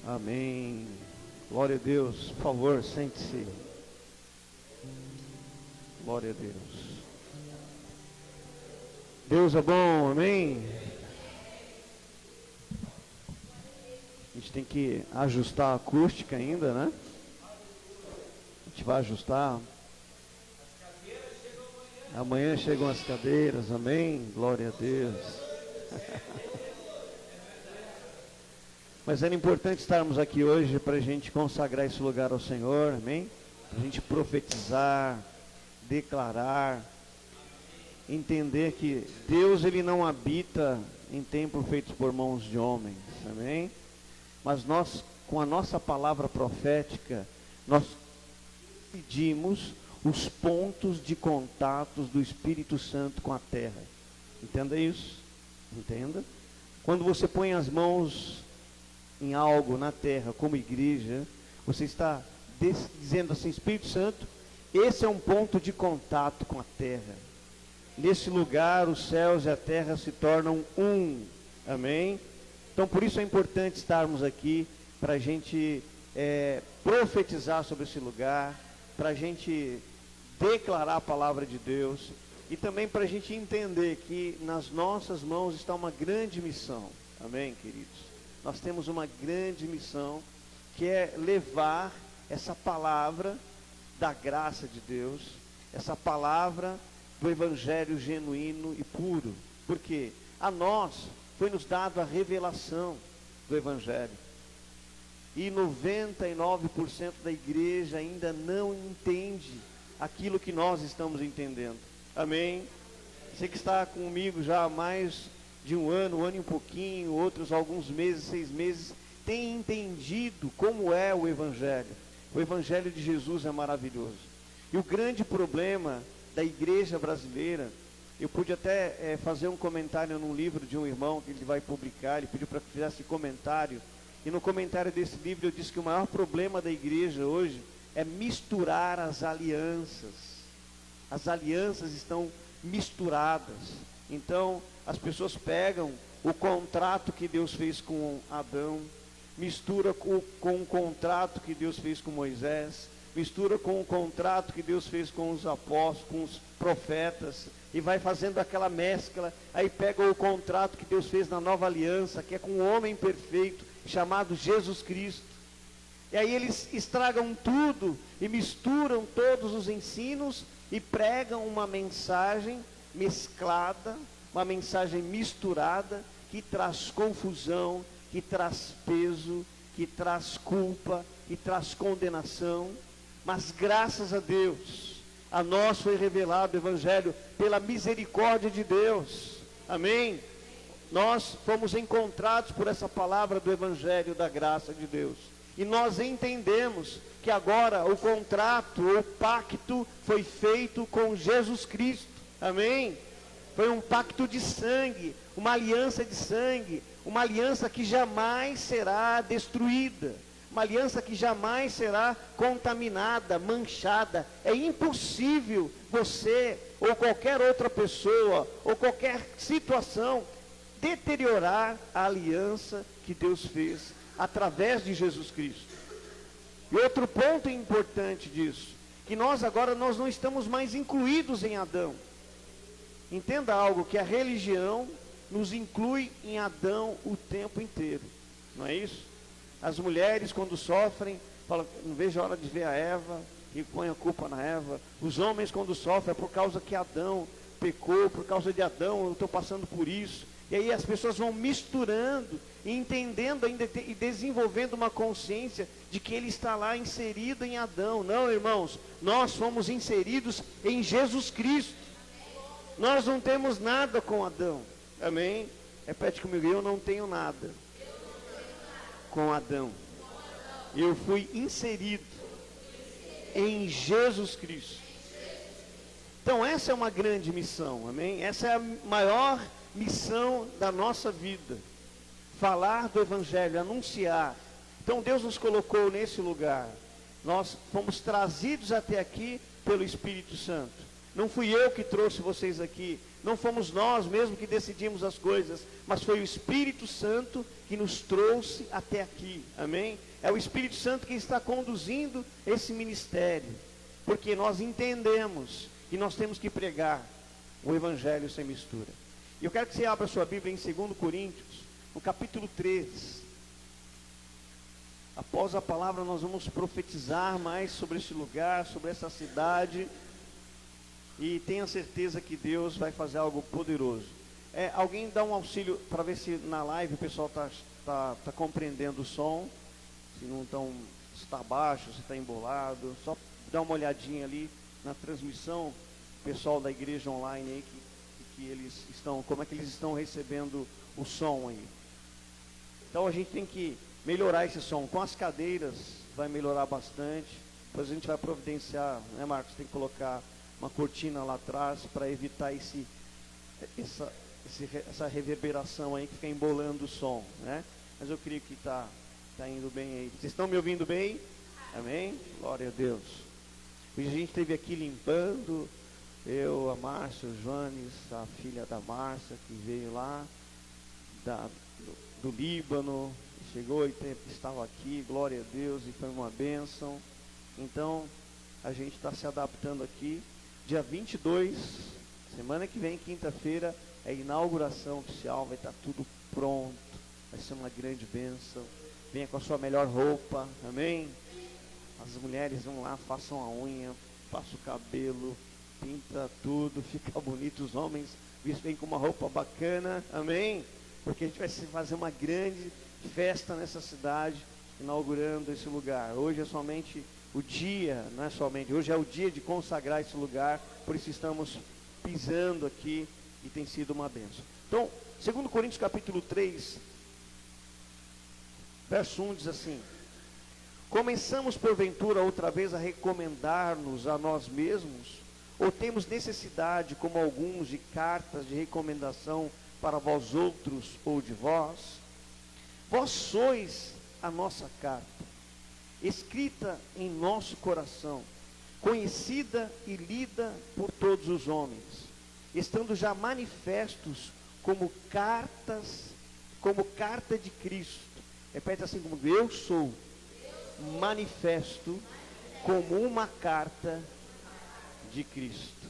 Amém. Glória a Deus. Por favor, sente-se. Glória a Deus. Deus é bom, amém? A gente tem que ajustar a acústica ainda, né? A gente vai ajustar. Amanhã chegam as cadeiras, amém? Glória a Deus. Mas era importante estarmos aqui hoje para a gente consagrar esse lugar ao Senhor, amém? Para a gente profetizar, declarar, entender que Deus ele não habita em templos feitos por mãos de homens, amém? Mas nós, com a nossa palavra profética, nós pedimos os pontos de contatos do Espírito Santo com a terra. Entenda isso? Entenda? Quando você põe as mãos em algo na terra, como igreja, você está dizendo assim: Espírito Santo, esse é um ponto de contato com a terra. Nesse lugar, os céus e a terra se tornam um. Amém? Então, por isso é importante estarmos aqui, para a gente profetizar sobre esse lugar, para a gente declarar a palavra de Deus, e também para a gente entender que nas nossas mãos está uma grande missão. Amém, queridos? Nós temos uma grande missão, que é levar essa palavra da graça de Deus, essa palavra do evangelho genuíno e puro. Porque a nós foi nos dado a revelação do evangelho. E 99% da igreja ainda não entende aquilo que nós estamos entendendo. Amém? Você que está comigo já há mais de um ano e um pouquinho, outros alguns meses, 6 meses, tem entendido como é o evangelho. O evangelho de Jesus é maravilhoso. E o grande problema da igreja brasileira, eu pude até fazer um comentário num livro de um irmão que ele vai publicar, ele pediu para que fizesse comentário, e no comentário desse livro eu disse que o maior problema da igreja hoje é misturar as alianças. As alianças estão misturadas. Então, as pessoas pegam o contrato que Deus fez com Adão, mistura com o contrato que Deus fez com Moisés, mistura com o contrato que Deus fez com os apóstolos, com os profetas, e vai fazendo aquela mescla. Aí pega o contrato que Deus fez na nova aliança, que é com o homem perfeito, chamado Jesus Cristo. E aí eles estragam tudo e misturam todos os ensinos e pregam uma mensagem mesclada, uma mensagem misturada, que traz confusão, que traz peso, que traz culpa, que traz condenação. Mas graças a Deus, a nós foi revelado o evangelho pela misericórdia de Deus. Amém? Nós fomos encontrados por essa palavra do evangelho da graça de Deus. E nós entendemos que agora o contrato, o pacto foi feito com Jesus Cristo. Amém? Foi um pacto de sangue, uma aliança de sangue, uma aliança que jamais será destruída, uma aliança que jamais será contaminada, manchada. É impossível você, ou qualquer outra pessoa, ou qualquer situação, deteriorar a aliança que Deus fez através de Jesus Cristo. E outro ponto importante disso, que nós agora não estamos mais incluídos em Adão. Entenda algo, que a religião nos inclui em Adão o tempo inteiro, não é isso? As mulheres, quando sofrem, falam: não vejo a hora de ver a Eva, e põe a culpa na Eva. Os homens, quando sofrem, é por causa que Adão pecou, por causa de Adão eu estou passando por isso. E aí as pessoas vão misturando, e entendendo ainda e desenvolvendo uma consciência de que ele está lá inserido em Adão. Não, irmãos, nós fomos inseridos em Jesus Cristo. Nós não temos nada com Adão. Amém? Repete comigo: eu não tenho nada com Adão. Eu fui inserido em Jesus Cristo. Então essa é uma grande missão, amém? Essa é a maior missão da nossa vida. Falar do evangelho, anunciar. Então Deus nos colocou nesse lugar. Nós fomos trazidos até aqui pelo Espírito Santo. Não fui eu que trouxe vocês aqui, Não fomos nós mesmos que decidimos as coisas, mas foi o Espírito Santo que nos trouxe até aqui, amém? É o Espírito Santo que está conduzindo esse ministério, porque nós entendemos que nós temos que pregar o Evangelho sem mistura. E eu quero que você abra a sua Bíblia em 2 Coríntios, no capítulo 3. Após a palavra nós vamos profetizar mais sobre este lugar, sobre essa cidade, e tenha certeza que Deus vai fazer algo poderoso. Alguém dá um auxílio para ver se na live o pessoal está compreendendo o som, se não está baixo, se está embolado. Só dá uma olhadinha ali na transmissão, o pessoal da igreja online aí, que eles estão, como é que eles estão recebendo o som aí. Então a gente tem que melhorar esse som. Com as cadeiras vai melhorar bastante. Depois a gente vai providenciar, né, Marcos? Tem que colocar uma cortina lá atrás para evitar essa reverberação aí que fica embolando o som, né? Mas eu creio que está indo bem aí. Vocês estão me ouvindo bem? Amém? Glória a Deus. Hoje a gente esteve aqui limpando, eu, a Márcia, o Joanes, a filha da Márcia, que veio lá do Líbano, chegou e estava aqui, glória a Deus, e foi uma bênção. Então, a gente está se adaptando aqui. Dia 22, semana que vem, quinta-feira, é a inauguração oficial, vai estar tudo pronto, vai ser uma grande bênção. Venha com a sua melhor roupa, amém? As mulheres vão lá, façam a unha, façam o cabelo, pinta tudo, fica bonito. Os homens vêm com uma roupa bacana, amém? Porque a gente vai fazer uma grande festa nessa cidade, inaugurando esse lugar. Hoje é somente o dia, não é somente, hoje é o dia de consagrar esse lugar, por isso estamos pisando aqui e tem sido uma bênção. Então, 2 Coríntios capítulo 3, verso 1 diz assim: começamos porventura outra vez a recomendar-nos a nós mesmos, ou temos necessidade, como alguns, de cartas de recomendação para vós outros ou de vós? Vós sois a nossa carta, escrita em nosso coração, conhecida e lida por todos os homens, estando já manifestos como carta de Cristo. Repete assim comigo: eu sou manifesto como uma carta de Cristo,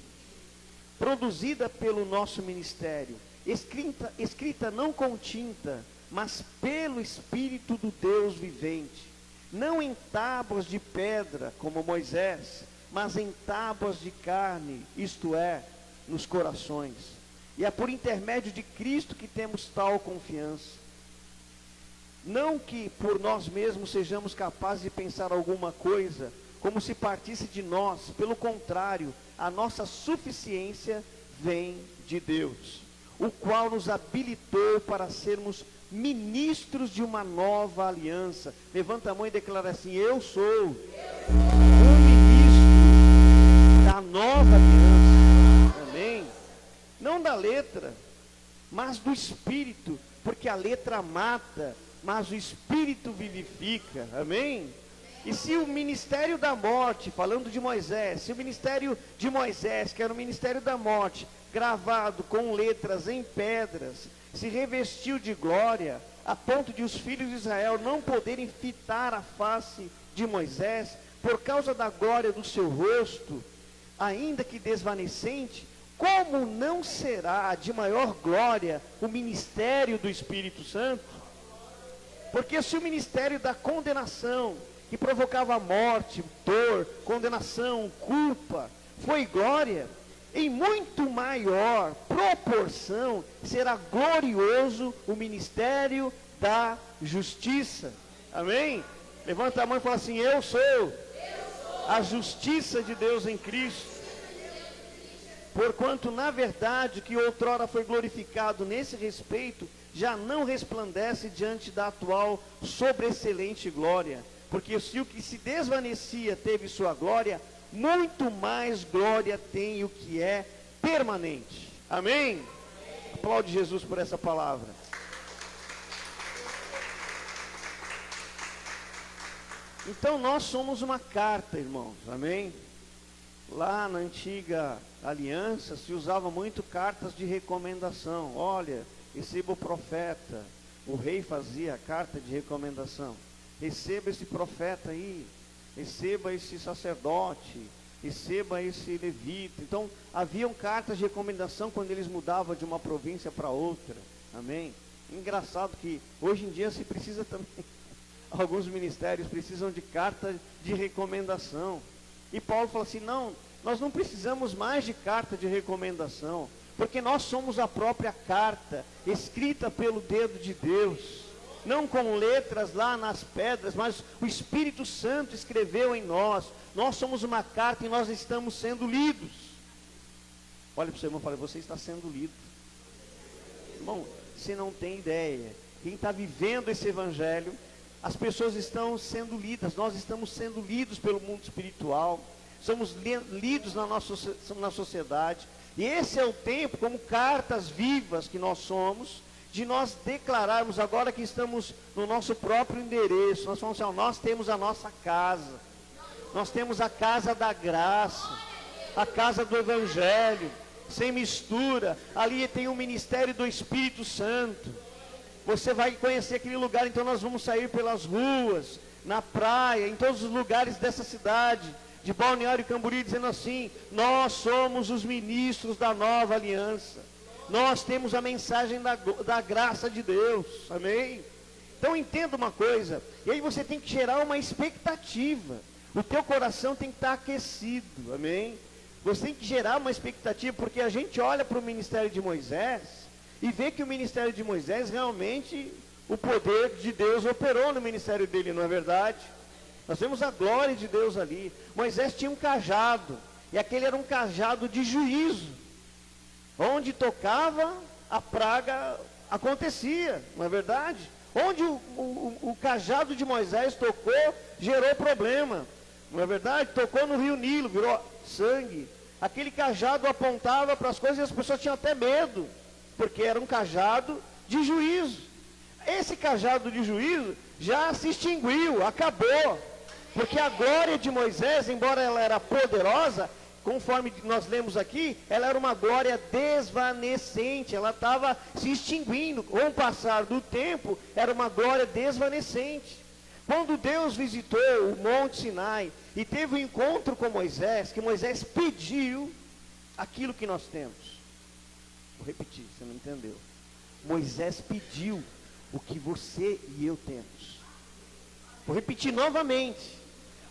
produzida pelo nosso ministério, escrita não com tinta, mas pelo Espírito do Deus vivente, não em tábuas de pedra, como Moisés, mas em tábuas de carne, isto é, nos corações. E é por intermédio de Cristo que temos tal confiança. Não que por nós mesmos sejamos capazes de pensar alguma coisa, como se partisse de nós. Pelo contrário, a nossa suficiência vem de Deus, o qual nos habilitou para sermos ministros de uma nova aliança. Levanta a mão e declara assim: eu sou um ministro da nova aliança. Amém? Não da letra, mas do Espírito, porque a letra mata, mas o Espírito vivifica. Amém? E se o ministério da morte, falando de Moisés, se o ministério de Moisés, que era o ministério da morte, gravado com letras em pedras, se revestiu de glória, a ponto de os filhos de Israel não poderem fitar a face de Moisés, por causa da glória do seu rosto, ainda que desvanecente, como não será de maior glória o ministério do Espírito Santo? Porque se o ministério da condenação, que provocava morte, dor, condenação, culpa, foi glória, em muito maior proporção será glorioso o ministério da justiça. Amém? Levanta a mão e fala assim: eu sou a justiça de Deus em Cristo. Porquanto na verdade que outrora foi glorificado nesse respeito, já não resplandece diante da atual sobreexcelente glória. Porque se o que se desvanecia teve sua glória, muito mais glória tem o que é permanente. Amém? Aplaude Jesus por essa palavra. Então nós somos uma carta, irmãos. Amém? Lá na antiga aliança se usava muito cartas de recomendação. Olha, receba o profeta. O rei fazia a carta de recomendação. Receba esse profeta aí, receba esse sacerdote, receba esse levita. Então, haviam cartas de recomendação quando eles mudavam de uma província para outra. Amém? Engraçado que hoje em dia se precisa também, alguns ministérios precisam de carta de recomendação. E Paulo fala assim, não, nós não precisamos mais de carta de recomendação, porque nós somos a própria carta, escrita pelo dedo de Deus. Não com letras lá nas pedras, mas o Espírito Santo escreveu em nós. Nós somos uma carta e nós estamos sendo lidos. Olha para o seu irmão e fala, você está sendo lido. Irmão, você não tem ideia. Quem está vivendo esse evangelho, as pessoas estão sendo lidas. Nós estamos sendo lidos pelo mundo espiritual. Somos lidos na sociedade. E esse é o tempo, como cartas vivas que nós somos, de nós declararmos, agora que estamos no nosso próprio endereço, nós falamos assim, nós temos a nossa casa, nós temos a casa da graça, a casa do evangelho, sem mistura, ali tem o ministério do Espírito Santo, você vai conhecer aquele lugar, então nós vamos sair pelas ruas, na praia, em todos os lugares dessa cidade, de Balneário Camboriú, dizendo assim, nós somos os ministros da nova aliança. Nós temos a mensagem da graça de Deus, amém? Então entenda uma coisa, e aí você tem que gerar uma expectativa, o teu coração tem que estar aquecido, amém? Você tem que gerar uma expectativa, porque a gente olha para o ministério de Moisés, e vê que o ministério de Moisés realmente, o poder de Deus operou no ministério dele, não é verdade? Nós vemos a glória de Deus ali. Moisés tinha um cajado, e aquele era um cajado de juízo. Onde tocava, a praga acontecia, não é verdade? Onde o cajado de Moisés tocou, gerou problema, não é verdade? Tocou no rio Nilo, virou sangue. Aquele cajado apontava para as coisas e as pessoas tinham até medo, porque era um cajado de juízo. Esse cajado de juízo já se extinguiu, acabou, porque a glória de Moisés, embora ela era poderosa, conforme nós lemos aqui, ela era uma glória desvanecente, ela estava se extinguindo, com o passar do tempo, era uma glória desvanecente. Quando Deus visitou o Monte Sinai, e teve um encontro com Moisés, que Moisés pediu aquilo que nós temos. Vou repetir, você não entendeu. Moisés pediu o que você e eu temos. Vou repetir novamente.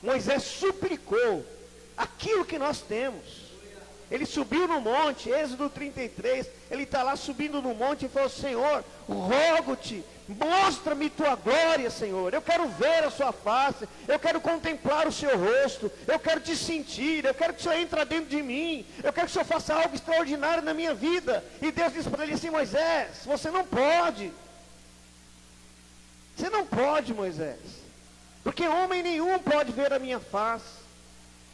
Moisés suplicou aquilo que nós temos. Ele subiu no monte, Êxodo 33, ele está lá subindo no monte e falou, Senhor, rogo-te, mostra-me tua glória, Senhor, eu quero ver a sua face, eu quero contemplar o seu rosto, eu quero te sentir, eu quero que o Senhor entre dentro de mim, eu quero que o Senhor faça algo extraordinário na minha vida. E Deus disse para ele assim, Moisés, você não pode, Moisés, porque homem nenhum pode ver a minha face.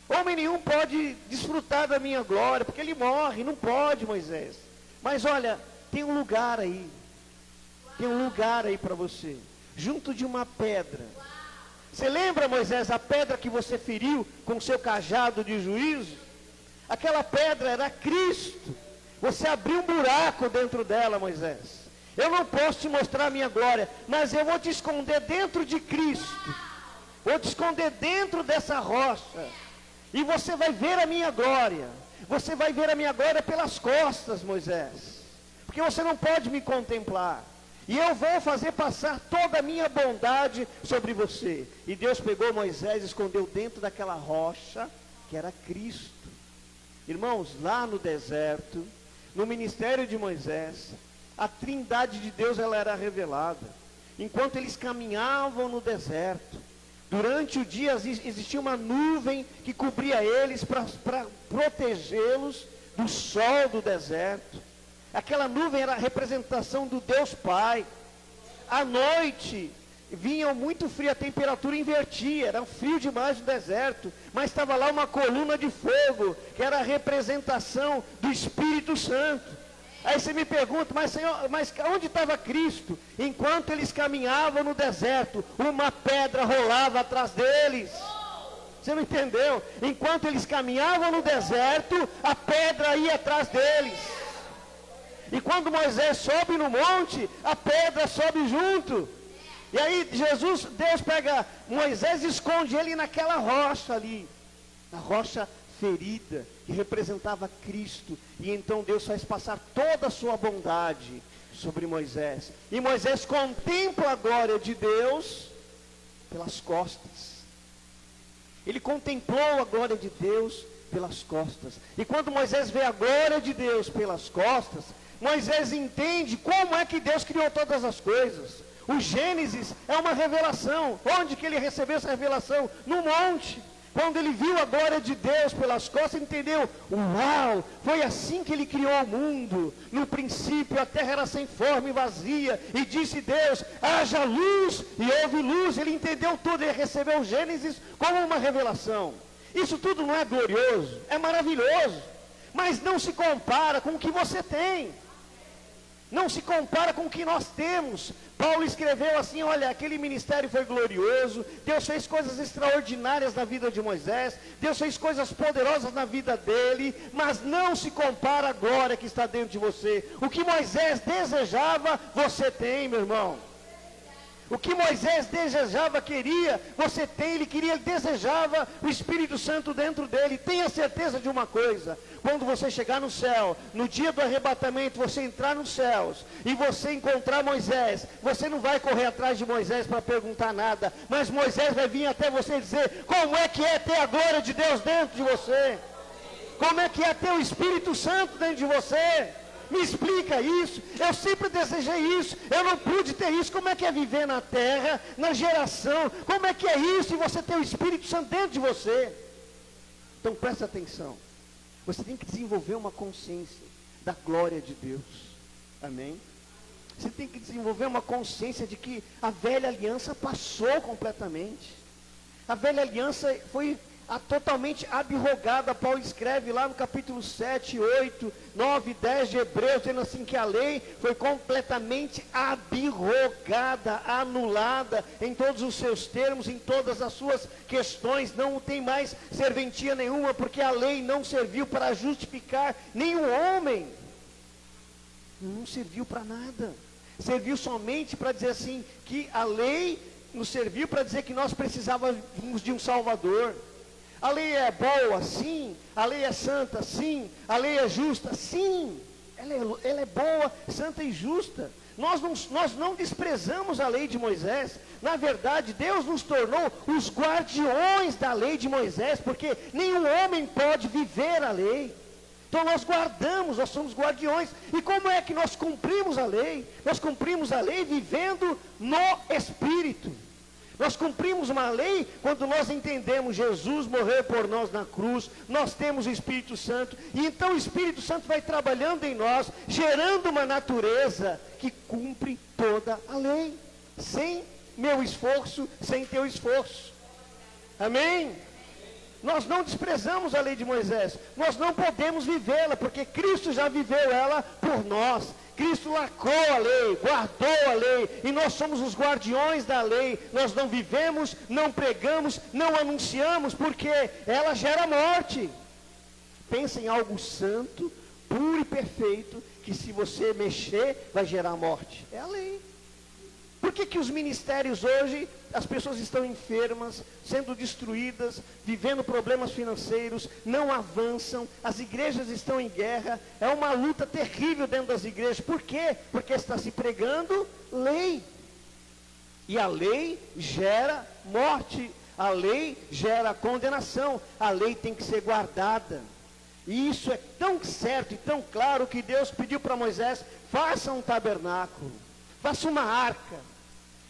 Homem nenhum pode desfrutar da minha glória, porque ele morre, não pode, Moisés. Mas olha, tem um lugar aí para você, junto de uma pedra. Você lembra, Moisés, a pedra que você feriu com o seu cajado de juízo? Aquela pedra era Cristo. Você abriu um buraco dentro dela, Moisés. Eu não posso te mostrar a minha glória, mas eu vou te esconder dentro de Cristo. Vou te esconder dentro dessa rocha. E você vai ver a minha glória. Você vai ver a minha glória pelas costas, Moisés. Porque você não pode me contemplar. E eu vou fazer passar toda a minha bondade sobre você. E Deus pegou Moisés e escondeu dentro daquela rocha, que era Cristo. Irmãos, lá no deserto, no ministério de Moisés, a trindade de Deus ela era revelada. Enquanto eles caminhavam no deserto, durante o dia existia uma nuvem que cobria eles para protegê-los do sol do deserto. Aquela nuvem era a representação do Deus Pai. À noite vinha muito frio, a temperatura invertia, era frio demais no deserto, mas estava lá uma coluna de fogo, que era a representação do Espírito Santo. Aí você me pergunta, mas Senhor, mas onde estava Cristo? Enquanto eles caminhavam no deserto, uma pedra rolava atrás deles. Você não entendeu? Enquanto eles caminhavam no deserto, a pedra ia atrás deles. E quando Moisés sobe no monte, a pedra sobe junto. E aí Deus pega Moisés e esconde ele naquela rocha ali, na rocha ferida, que representava Cristo. E então Deus faz passar toda a sua bondade sobre Moisés. E Moisés contempla a glória de Deus pelas costas. Ele contemplou a glória de Deus pelas costas. E quando Moisés vê a glória de Deus pelas costas, Moisés entende como é que Deus criou todas as coisas. O Gênesis é uma revelação. Onde que ele recebeu essa revelação? No monte. Quando ele viu a glória de Deus pelas costas, ele entendeu: uau, foi assim que ele criou o mundo. No princípio a terra era sem forma e vazia, e disse Deus: haja luz, e houve luz. Ele entendeu tudo, ele recebeu o Gênesis como uma revelação. Isso tudo não é glorioso? É maravilhoso, mas não se compara com o que você tem. Não se compara com o que nós temos. Paulo escreveu assim: olha, aquele ministério foi glorioso, Deus fez coisas extraordinárias na vida de Moisés, Deus fez coisas poderosas na vida dele, mas não se compara à glória que está dentro de você. O que Moisés desejava, você tem, meu irmão. O que Moisés desejava, queria, você tem. Ele desejava o Espírito Santo dentro dele. Tenha certeza de uma coisa: quando você chegar no céu, no dia do arrebatamento, você entrar nos céus e você encontrar Moisés, você não vai correr atrás de Moisés para perguntar nada, mas Moisés vai vir até você e dizer: como é que é ter a glória de Deus dentro de você? Como é que é ter o Espírito Santo dentro de você? Me explica isso. Eu sempre desejei isso, eu não pude ter isso. Como é que é viver na terra, na geração? Como é que é isso e você ter o Espírito Santo dentro de você? Então presta atenção. Você tem que desenvolver uma consciência da glória de Deus. Amém? Você tem que desenvolver uma consciência de que a velha aliança passou completamente. A velha aliança foi totalmente abrogada. Paulo escreve lá no capítulo 7, 8, 9, 10 de Hebreus, dizendo assim que a lei foi completamente abrogada, anulada em todos os seus termos, em todas as suas questões. Não tem mais serventia nenhuma, porque a lei não serviu para justificar nenhum homem. Não serviu para nada. Serviu somente para dizer assim, que a lei nos serviu para dizer que nós precisávamos de um Salvador. A lei é boa, sim. A lei é santa, sim. A lei é justa, sim. Ela é boa, santa e justa. Nós não desprezamos a lei de Moisés. Na verdade, Deus nos tornou os guardiões da lei de Moisés, porque nenhum homem pode viver a lei. Então nós guardamos, nós somos guardiões. E como é que nós cumprimos a lei? Nós cumprimos a lei vivendo no Espírito. Nós cumprimos uma lei quando nós entendemos Jesus morreu por nós na cruz, nós temos o Espírito Santo, e então o Espírito Santo vai trabalhando em nós, gerando uma natureza que cumpre toda a lei, sem meu esforço, sem teu esforço. Amém? Nós não desprezamos a lei de Moisés, nós não podemos vivê-la, porque Cristo já viveu ela por nós. Cristo lacrou a lei, guardou a lei, e nós somos os guardiões da lei. Nós não vivemos, não pregamos, não anunciamos, porque ela gera morte. Pensa em algo santo, puro e perfeito, que se você mexer, vai gerar morte. É a lei. Por que os ministérios hoje, as pessoas estão enfermas, sendo destruídas, vivendo problemas financeiros, não avançam, as igrejas estão em guerra, é uma luta terrível dentro das igrejas. Por quê? Porque está se pregando lei. E a lei gera morte, a lei gera condenação, a lei tem que ser guardada. E isso é tão certo e tão claro que Deus pediu para Moisés: faça um tabernáculo. Faça uma arca.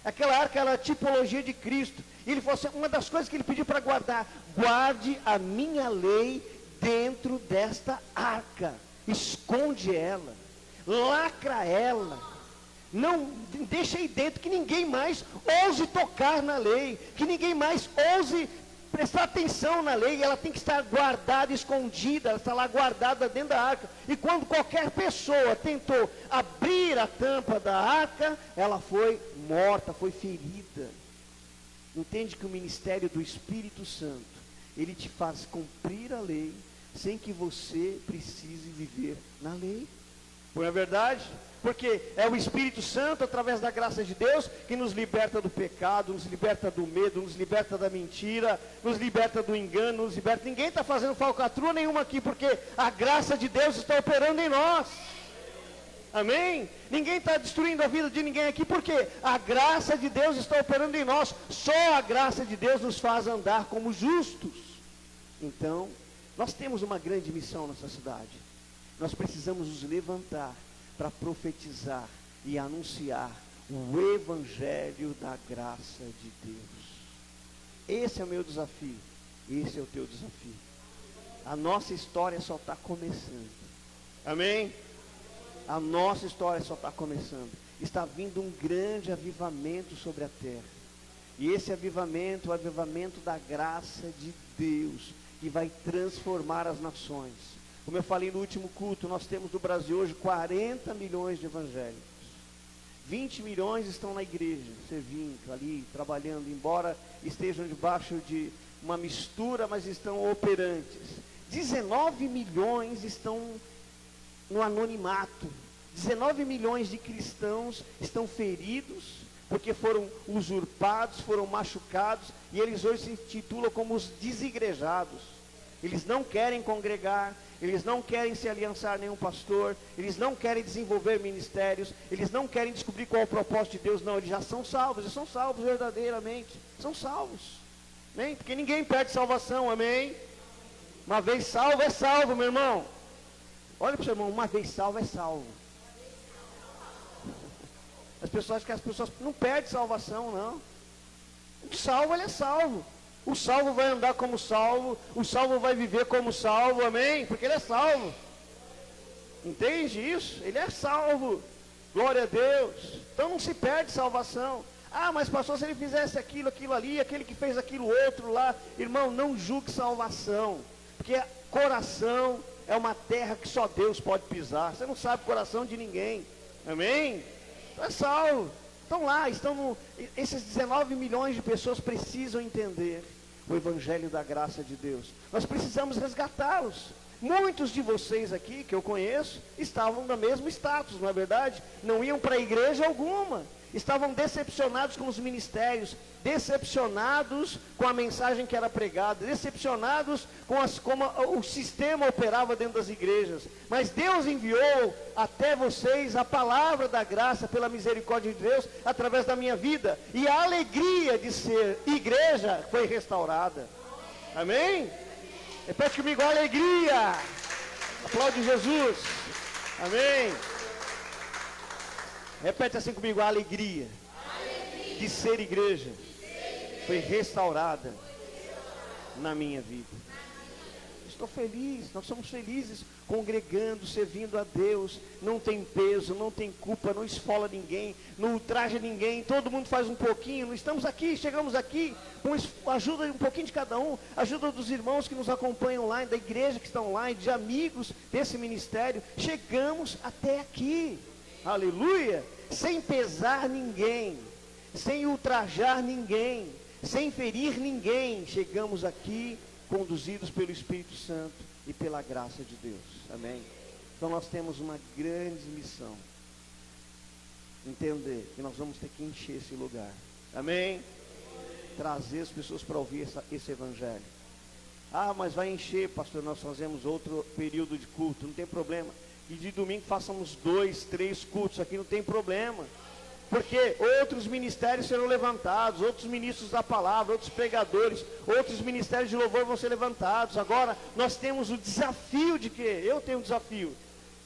Aquela arca era a tipologia de Cristo. E ele falou assim, uma das coisas que ele pediu para guardar: guarde a minha lei dentro desta arca. Esconde ela. Lacra ela. Não deixa aí dentro, que ninguém mais ouse tocar na lei. Que ninguém mais ouse prestar atenção na lei. Ela tem que estar guardada, escondida. Ela está lá guardada dentro da arca. E quando qualquer pessoa tentou abrir a tampa da arca, ela foi morta, foi ferida. Entende que o ministério do Espírito Santo Ele te faz cumprir a lei, sem que você precise viver na lei. Não é verdade? Porque é o Espírito Santo, através da graça de Deus, que nos liberta do pecado, nos liberta do medo, nos liberta da mentira, nos liberta do engano, nos liberta. Ninguém está fazendo falcatrua nenhuma aqui, porque a graça de Deus está operando em nós. Amém? Ninguém está destruindo a vida de ninguém aqui, porque a graça de Deus está operando em nós. Só a graça de Deus nos faz andar como justos. Então, nós temos uma grande missão nessa cidade. Nós precisamos nos levantar para profetizar e anunciar o Evangelho da graça de Deus. Esse é o meu desafio. Esse é o teu desafio. A nossa história só está começando. Amém? A nossa história só está começando. Está vindo um grande avivamento sobre a terra. E esse avivamento é o avivamento da graça de Deus, que vai transformar as nações. Como eu falei no último culto, nós temos no Brasil hoje 40 milhões de evangélicos. 20 milhões estão na igreja, servindo ali, trabalhando, embora estejam debaixo de uma mistura, mas estão operantes. 19 milhões estão no anonimato. 19 milhões de cristãos estão feridos, porque foram usurpados, foram machucados, e eles hoje se intitulam como os desigrejados. Eles não querem congregar, eles não querem se aliançar a nenhum pastor, eles não querem desenvolver ministérios, eles não querem descobrir qual é o propósito de Deus, não, eles já são salvos, eles são salvos verdadeiramente, são salvos, amém? Porque ninguém perde salvação, amém? Uma vez salvo é salvo, meu irmão. Olha para o seu irmão, uma vez salvo é salvo. As pessoas acham que as pessoas não perdem salvação, não. O salvo, ele é salvo. O salvo vai andar como salvo, o salvo vai viver como salvo, amém? Porque ele é salvo. Entende isso? Ele é salvo. Glória a Deus. Então não se perde salvação. Ah, mas pastor, se ele fizesse aquilo, aquilo ali, aquele que fez aquilo outro lá. Irmão, não julgue salvação. Porque coração é uma terra que só Deus pode pisar. Você não sabe o coração de ninguém. Amém? Então é salvo. Estão lá, esses 19 milhões de pessoas precisam entender o Evangelho da graça de Deus. Nós precisamos resgatá-los. Muitos de vocês aqui, que eu conheço, estavam no mesmo status, não é verdade? Não iam para a igreja alguma. Estavam decepcionados com os ministérios, decepcionados com a mensagem que era pregada, decepcionados com como o sistema operava dentro das igrejas. Mas Deus enviou até vocês a palavra da graça pela misericórdia de Deus através da minha vida. E a alegria de ser igreja foi restaurada. Amém? Repete comigo, alegria. Aplaude Jesus. Amém. Repete assim comigo, a alegria de ser igreja foi restaurada na minha vida. Estou feliz, nós somos felizes congregando, servindo a Deus. Não tem peso, não tem culpa, não esfola ninguém, não ultraja ninguém. Todo mundo faz um pouquinho. Não estamos aqui, chegamos aqui com ajuda um pouquinho de cada um, ajuda dos irmãos que nos acompanham online, da igreja que estão online, de amigos desse ministério. Chegamos até aqui. Aleluia, sem pesar ninguém, sem ultrajar ninguém, sem ferir ninguém, chegamos aqui conduzidos pelo Espírito Santo e pela graça de Deus, amém? Então nós temos uma grande missão, entender que nós vamos ter que encher esse lugar, amém? Trazer as pessoas para ouvir esse Evangelho. Ah, mas vai encher, pastor, nós fazemos outro período de culto, não tem problema. E de domingo façamos 2, 3 cultos aqui, não tem problema. Porque outros ministérios serão levantados, outros ministros da palavra, outros pregadores, outros ministérios de louvor vão ser levantados. Agora, nós temos o desafio de quê? Eu tenho o desafio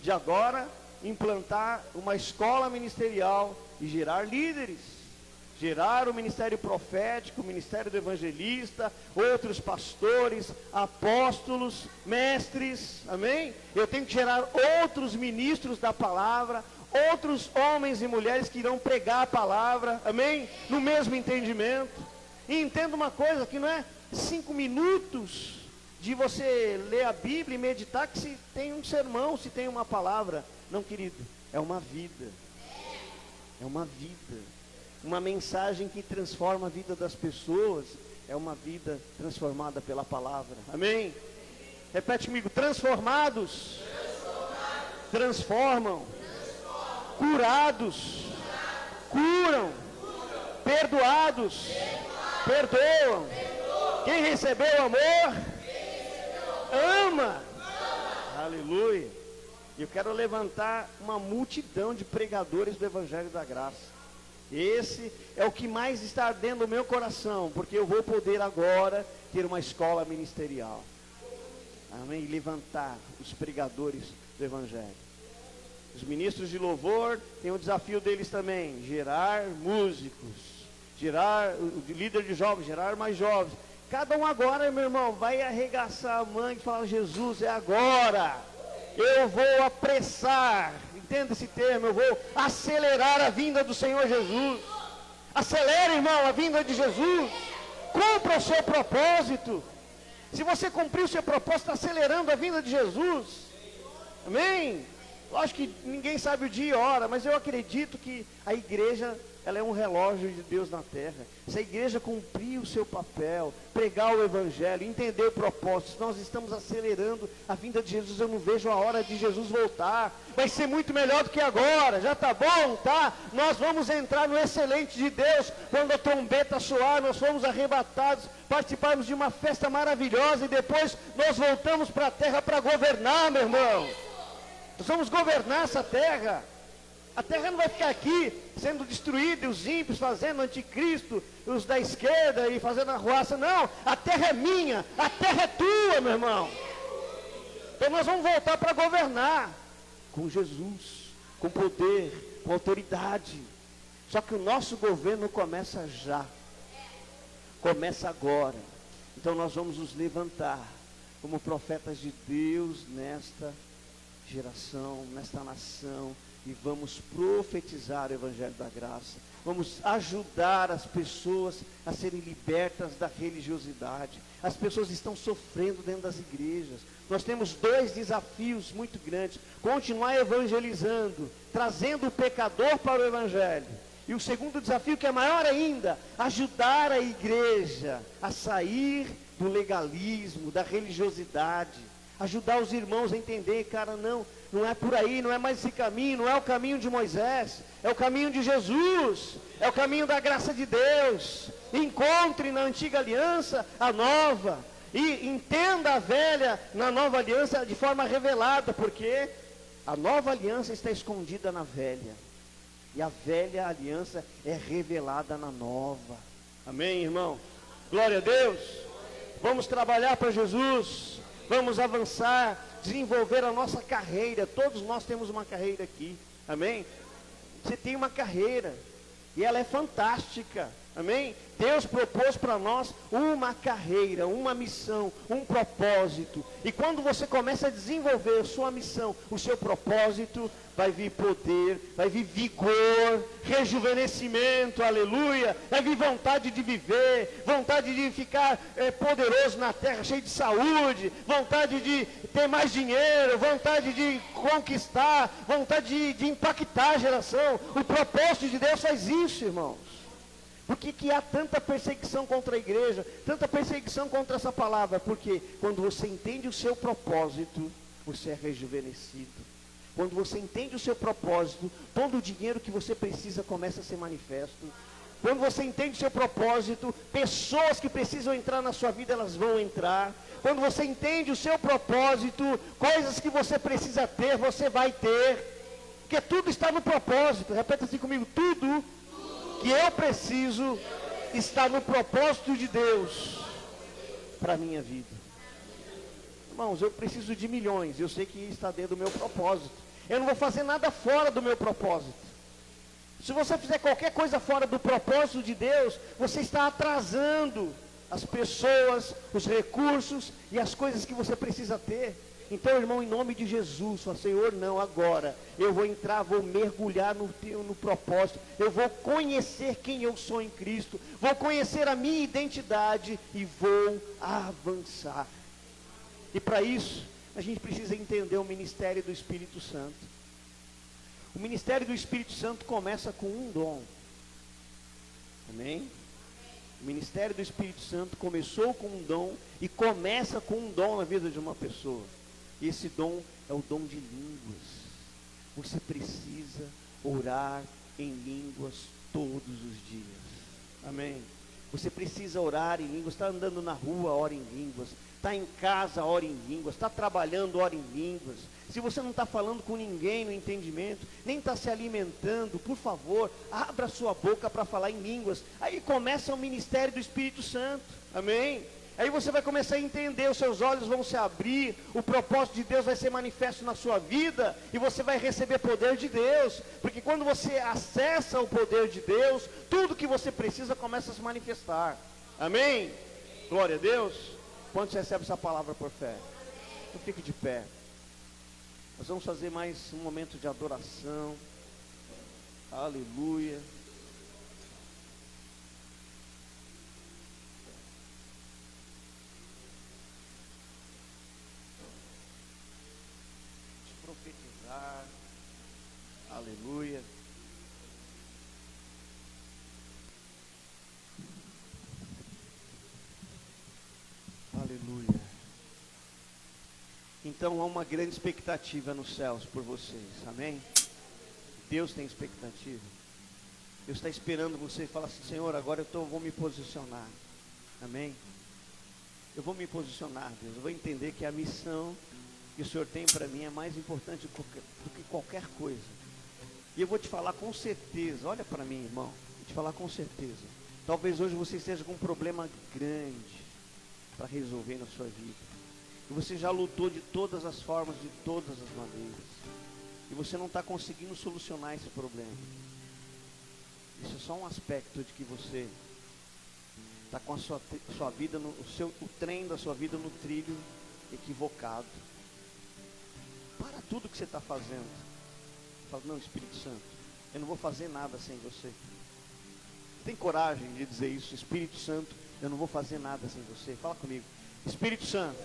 de agora implantar uma escola ministerial e gerar líderes. Gerar o ministério profético, o ministério do evangelista, outros pastores, apóstolos, mestres, amém? Eu tenho que gerar outros ministros da palavra, outros homens e mulheres que irão pregar a palavra, amém? No mesmo entendimento. E entenda uma coisa, que não é 5 minutos de você ler a Bíblia e meditar que se tem um sermão, se tem uma palavra. Não, querido, é uma vida. É uma vida. Uma mensagem que transforma a vida das pessoas é uma vida transformada pela palavra. Amém? Repete comigo: transformados, transformam, curados, curam, perdoados, perdoam. Quem recebeu amor, ama. Aleluia. Eu quero levantar uma multidão de pregadores do Evangelho da Graça. Esse é o que mais está ardendo no meu coração, porque eu vou poder agora ter uma escola ministerial. Amém? Levantar os pregadores do Evangelho. Os ministros de louvor têm o desafio deles também: gerar músicos, gerar o líder de jovens, gerar mais jovens. Cada um agora, meu irmão, vai arregaçar a mãe e falar: Jesus, é agora. Eu vou apressar. Entenda esse termo: eu vou acelerar a vinda do Senhor Jesus. Acelere, irmão, a vinda de Jesus. Cumpra o seu propósito. Se você cumprir o seu propósito, está acelerando a vinda de Jesus. Amém? Lógico que ninguém sabe o dia e hora, mas eu acredito que a igreja, ela é um relógio de Deus na terra. Se a igreja cumprir o seu papel, pregar o Evangelho, entender o propósito, nós estamos acelerando a vinda de Jesus. Eu não vejo a hora de Jesus voltar. Vai ser muito melhor do que agora. Já está bom, tá? Nós vamos entrar no excelente de Deus. Quando a trombeta soar, nós fomos arrebatados, participarmos de uma festa maravilhosa, e depois nós voltamos para a terra para governar, meu irmão. Nós vamos governar essa terra. A terra não vai ficar aqui sendo destruída, e os ímpios fazendo anticristo, os da esquerda e fazendo arruaça. Não, a terra é minha, a terra é tua, meu irmão. Então nós vamos voltar para governar com Jesus, com poder, com autoridade. Só que o nosso governo começa já, começa agora. Então nós vamos nos levantar como profetas de Deus nesta geração, nesta nação, e vamos profetizar o Evangelho da Graça. Vamos ajudar as pessoas a serem libertas da religiosidade. As pessoas estão sofrendo dentro das igrejas. Nós temos dois desafios muito grandes: continuar evangelizando, trazendo o pecador para o Evangelho. E o segundo desafio, que é maior ainda, ajudar a igreja a sair do legalismo, da religiosidade. Ajudar os irmãos a entender: cara, não é por aí, não é mais esse caminho, não é o caminho de Moisés, é o caminho de Jesus, é o caminho da graça de Deus. Encontre na antiga aliança a nova, e entenda a velha na nova aliança de forma revelada, porque a nova aliança está escondida na velha, e a velha aliança é revelada na nova. Amém, irmão? Glória a Deus. Vamos trabalhar para Jesus. Vamos avançar, desenvolver a nossa carreira. Todos nós temos uma carreira aqui, amém? Você tem uma carreira, e ela é fantástica, amém? Deus propôs para nós uma carreira, uma missão, um propósito. E quando você começa a desenvolver a sua missão, o seu propósito, vai vir poder, vai vir vigor, rejuvenescimento, aleluia. Vai vir vontade de viver, vontade de ficar poderoso na terra, cheio de saúde, vontade de ter mais dinheiro, vontade de conquistar, vontade de impactar a geração. O propósito de Deus faz isso, irmãos. Por que há tanta perseguição contra a igreja, tanta perseguição contra essa palavra? Porque quando você entende o seu propósito, você é rejuvenescido. Quando você entende o seu propósito, todo o dinheiro que você precisa começa a ser manifesto. Quando você entende o seu propósito, pessoas que precisam entrar na sua vida, elas vão entrar. Quando você entende o seu propósito, coisas que você precisa ter, você vai ter. Porque tudo está no propósito. Repita assim comigo: tudo que eu preciso está no propósito de Deus para a minha vida. Irmãos, eu preciso de milhões, eu sei que está dentro do meu propósito. Eu não vou fazer nada fora do meu propósito. Se você fizer qualquer coisa fora do propósito de Deus, você está atrasando as pessoas, os recursos e as coisas que você precisa ter. Então, irmão, em nome de Jesus, fala: Senhor, não, agora eu vou entrar, vou mergulhar no propósito, eu vou conhecer quem eu sou em Cristo, vou conhecer a minha identidade e vou avançar. E para isso, a gente precisa entender o ministério do Espírito Santo. O ministério do Espírito Santo começa com um dom. Amém? O ministério do Espírito Santo começou com um dom e começa com um dom na vida de uma pessoa. E esse dom é o dom de línguas. Você precisa orar em línguas todos os dias. Amém? Você precisa orar em línguas. Está andando na rua, ora em línguas. Está em casa, ora em línguas. Está trabalhando, ora em línguas. Se você não está falando com ninguém no entendimento, nem está se alimentando, por favor, abra sua boca para falar em línguas. Aí começa o ministério do Espírito Santo. Amém? Aí você vai começar a entender, os seus olhos vão se abrir, o propósito de Deus vai ser manifesto na sua vida, e você vai receber poder de Deus, porque quando você acessa o poder de Deus, tudo que você precisa começa a se manifestar. Amém? Glória a Deus. Quantos recebem essa palavra por fé? Então fique de pé. Nós vamos fazer mais um momento de adoração. Aleluia. Profetizar, aleluia. Aleluia. Então há uma grande expectativa nos céus por vocês, amém? Deus tem expectativa. Deus está esperando você e fala assim: Senhor, agora eu vou me posicionar, amém? Eu vou me posicionar, Deus, eu vou entender que a missão que o Senhor tem para mim é mais importante do que qualquer coisa. E eu vou te falar com certeza, olha para mim, irmão, vou te falar com certeza. Talvez hoje você esteja com um problema grande para resolver na sua vida. E você já lutou de todas as formas, de todas as maneiras. E você não está conseguindo solucionar esse problema. Isso é só um aspecto de que você está com a sua vida, o trem da sua vida no trilho equivocado. Para tudo que você está fazendo. Fala: não, Espírito Santo, eu não vou fazer nada sem você. Tem coragem de dizer isso? Espírito Santo, eu não vou fazer nada sem você. Fala comigo: Espírito Santo,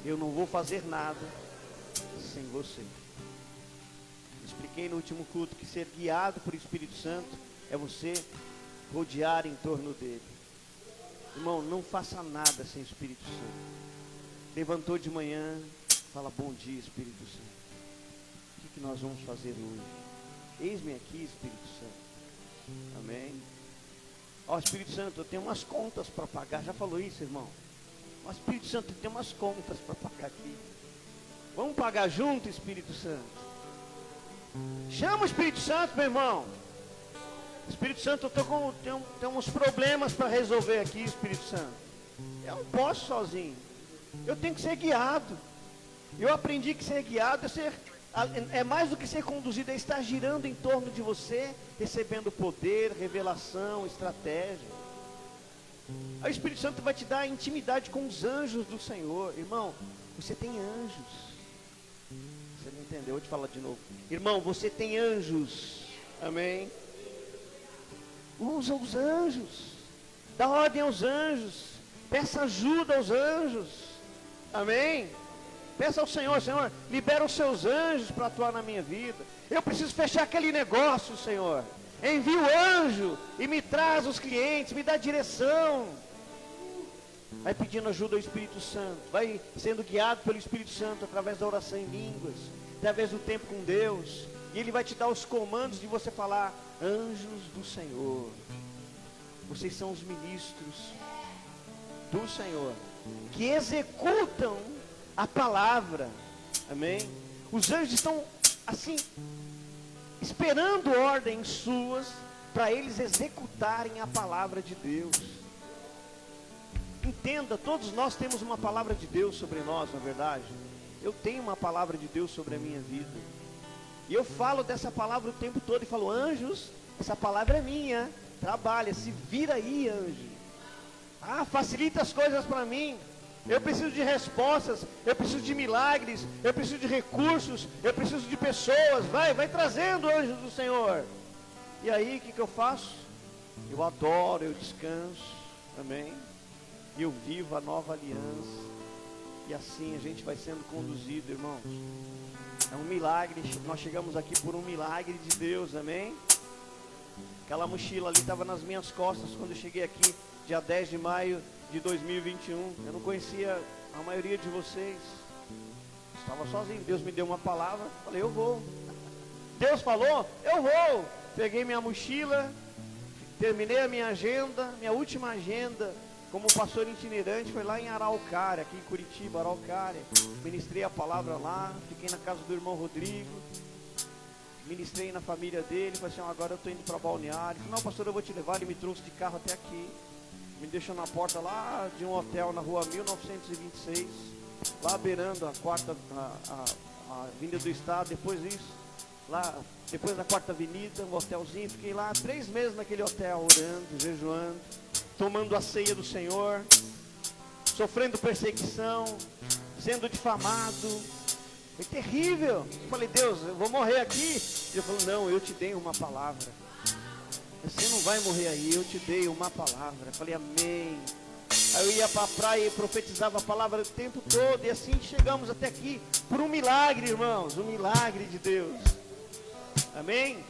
eu não vou fazer nada sem você. Expliquei no último culto que ser guiado por Espírito Santo é você rodear em torno dele. Irmão, não faça nada sem o Espírito Santo. Levantou de manhã, fala: bom dia, Espírito Santo. O que nós vamos fazer hoje? Eis-me aqui, Espírito Santo. Amém? Ó, Espírito Santo, eu tenho umas contas para pagar. Já falou isso, irmão? Ó, Espírito Santo, eu tenho umas contas para pagar aqui. Vamos pagar junto, Espírito Santo? Chama o Espírito Santo, meu irmão. Espírito Santo, eu tenho uns problemas para resolver aqui, Espírito Santo. Eu não posso sozinho. Eu tenho que ser guiado. Eu aprendi que ser guiado é mais do que ser conduzido, é estar girando em torno de você, recebendo poder, revelação, estratégia. Aí o Espírito Santo vai te dar intimidade com os anjos do Senhor. Irmão, você tem anjos. Você não entendeu? Eu vou te falar de novo. Irmão, você tem anjos. Amém? Usa os anjos. Dá ordem aos anjos. Peça ajuda aos anjos. Amém? Peça ao Senhor: Senhor, libera os seus anjos para atuar na minha vida. Eu preciso fechar aquele negócio, Senhor. Envia o anjo e me traz os clientes, me dá direção. Vai pedindo ajuda ao Espírito Santo. Vai sendo guiado pelo Espírito Santo através da oração em línguas, através do tempo com Deus. E Ele vai te dar os comandos de você falar: anjos do Senhor. Vocês são os ministros do Senhor, que executam a palavra. Amém? Os anjos estão assim, esperando ordens suas, para eles executarem a palavra de Deus. Entenda, todos nós temos uma palavra de Deus sobre nós, na verdade. Eu tenho uma palavra de Deus sobre a minha vida. E eu falo dessa palavra o tempo todo, e falo: anjos, essa palavra é minha. Trabalha, se vira aí, anjo. Facilita as coisas para mim. Eu preciso de respostas, eu preciso de milagres, eu preciso de recursos, eu preciso de pessoas. Vai trazendo, anjos do Senhor. E aí, o que eu faço? Eu adoro, eu descanso. Amém? E eu vivo a nova aliança. E assim a gente vai sendo conduzido, irmãos. É um milagre. Nós chegamos aqui por um milagre de Deus, amém? Aquela mochila ali estava nas minhas costas quando eu cheguei aqui, dia 10 de maio de 2021. Eu não conhecia a maioria de vocês. Estava sozinho. Deus me deu uma palavra. Falei, eu vou. Deus falou, eu vou. Peguei minha mochila, terminei a minha agenda, minha última agenda como pastor itinerante foi lá em Araucária, aqui em Curitiba, Araucária. Ministrei a palavra lá, fiquei na casa do irmão Rodrigo. Ministrei na família dele, falei assim, agora eu estou indo para Balneário. Falei, não, pastor, eu vou te levar. Ele me trouxe de carro até aqui. Me deixou na porta lá de um hotel na rua 1926, lá beirando a Avenida do Estado. Depois disso, lá, depois da Quarta Avenida, um hotelzinho. Fiquei lá 3 meses naquele hotel, orando, jejuando, tomando a ceia do Senhor, sofrendo perseguição, sendo difamado. Foi terrível. Eu falei, Deus, eu vou morrer aqui. Ele falou, não, eu te dei uma palavra. Você não vai morrer aí, eu te dei uma palavra. Eu falei, amém. Aí eu ia para a praia e profetizava a palavra o tempo todo. E assim chegamos até aqui, por um milagre, irmãos. Um milagre de Deus. Amém?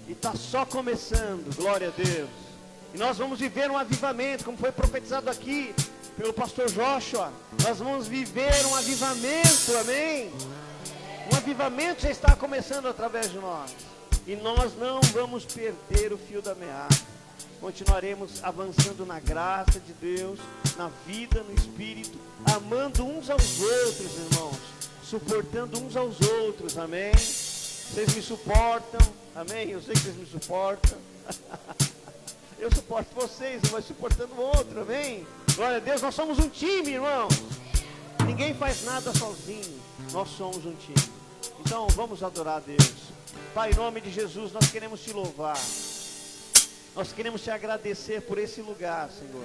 E está só começando, glória a Deus. E nós vamos viver um avivamento, como foi profetizado aqui pelo pastor Joshua. Nós vamos viver um avivamento, amém? Um avivamento já está começando através de nós. E nós não vamos perder o fio da meada. Continuaremos avançando na graça de Deus, na vida, no Espírito, amando uns aos outros, irmãos, suportando uns aos outros, amém? Vocês me suportam, amém? Eu sei que vocês me suportam. Eu suporto vocês, mas suportando o outro, amém? Glória a Deus, nós somos um time, irmãos. Ninguém faz nada sozinho, nós somos um time. Então vamos adorar a Deus. Pai, em nome de Jesus, nós queremos te louvar. Nós queremos te agradecer por esse lugar, Senhor.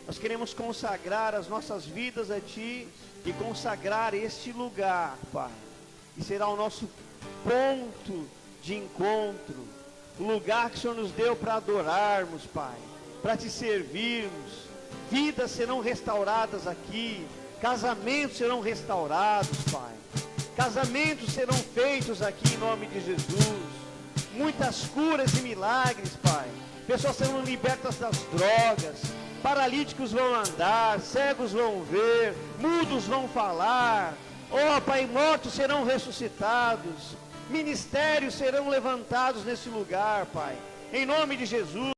Nós queremos consagrar as nossas vidas a Ti e consagrar este lugar, Pai. E será o nosso ponto de encontro, o lugar que o Senhor nos deu para adorarmos, Pai, para Te servirmos. Vidas serão restauradas aqui, casamentos serão restaurados, Pai. Casamentos serão feitos aqui em nome de Jesus. Muitas curas e milagres, Pai. Pessoas serão libertas das drogas. Paralíticos vão andar, cegos vão ver, mudos vão falar. Oh, Pai, mortos serão ressuscitados. Ministérios serão levantados nesse lugar, Pai. Em nome de Jesus.